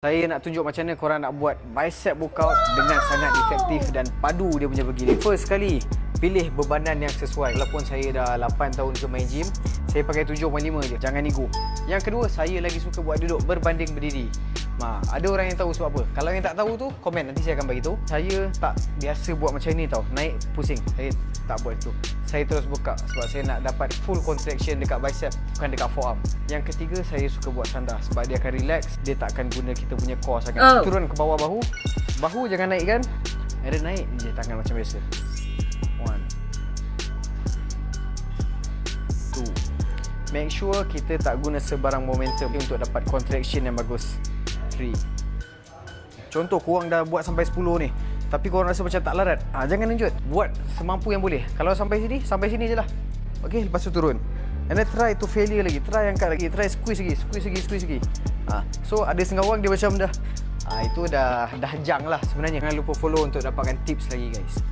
Saya nak tunjuk macam mana korang nak buat bicep workout dengan sangat efektif dan padu dia punya begini. First sekali, pilih bebanan yang sesuai. Walaupun saya dah 8 tahun ke main gym, saya pakai 7.5 je. Jangan ego. Yang kedua, saya lagi suka buat duduk berbanding berdiri. Ada orang yang tahu sebab apa. Kalau yang tak tahu tu, komen. Nanti saya akan bagi tahu. Saya tak biasa buat macam ni tau. Naik pusing. Saya tak buat itu. Saya terus buka sebab saya nak dapat full contraction dekat bicep, bukan dekat forearm. Yang ketiga, saya suka buat sandar sebab dia akan relax. Dia tak akan guna kita punya core sangat. Turun ke bawah bahu. Bahu jangan naikkan. Ada naik je tangan macam biasa. 1 2. Make sure kita tak guna sebarang momentum untuk dapat contraction yang bagus. 3. Contoh korang dah buat sampai 10 ni, tapi korang rasa macam tak larat, jangan lanjut. Buat semampu yang boleh. Kalau sampai sini je lah. Okay, lepas tu turun. And then try to failure lagi. Try angkat lagi. Try squeeze lagi. So ada setengah orang dia macam dah itu dah jang lah sebenarnya. Jangan lupa follow untuk dapatkan tips lagi guys.